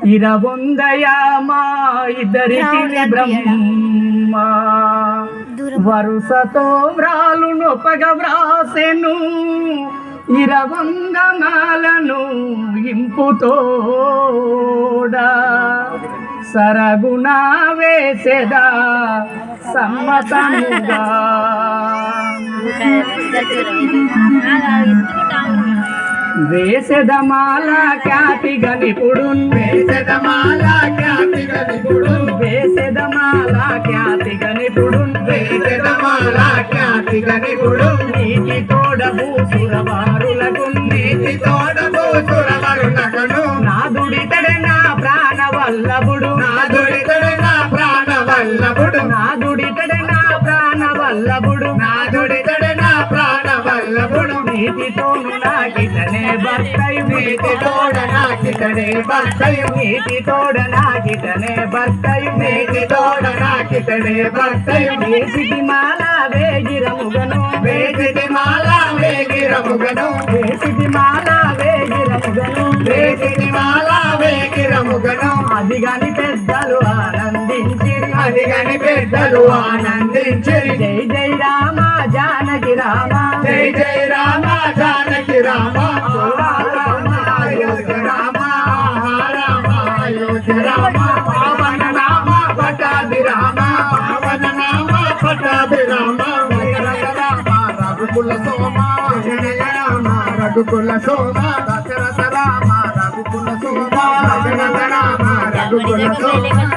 ఇరవొందయామా ఇద్దరికి బ్రహ్మ వరుసతో వ్రాలు నొప్పగ వ్రాసెను ఇరవంగమాలను ఇంపుతోడా సరగుణ వేసెదా సమ్మతముగా వేసెదమాల ఖ్యాతిగా నిపుడున్ వేసెదమాల ఖ్యాతిగా నిపుడున్ వేసెదమాల ఖ్యాతిగా నిపుడున్ వేసెదమాల ఖ్యాతిగా నిపుడున్ నీటి తోడ భూసురవారులకు నీటి తోడ భూసురవరునకును నాదుడితడే నా ప్రాణ వల్లభుడు నాదుడితడే నా ప్రాణ వల్లభుడు నాదుడితడే నా ప్రాణ వల్లభుడు నాదుడితడే నా ప్రాణ వల్లభుడు నీతితోను నాకితనే భర్తయు నీటి తోడ నాకితడే భర్తయు నీటి తోడ నాకితనే భర్తయు నీటి తోడ నాకితడే భర్తయు వేసిటి మాల వేగిరముగను వేసిటి మాల వేగిరముగను వేసిటి మాల వేగిరముగను వేసిటి మాల వేగిరముగను అదిగాని పెద్దలు ఆనందించిరి అదిగని పెద్దలు ఆనందించిరి జై జై రామ జానకి రామ జై జై రామ జానకి రామ అయోధ్య రామ రామ అయోధ్య రామ పావన నామ పటాభి రామ పావన నామ పటాభి రామ రఘుకుల సోమ జయ రామ రఘుకుల సోమ దశరథ రామ రఘుకుల సోమ దశరథ రామ రఘుకుల సోమ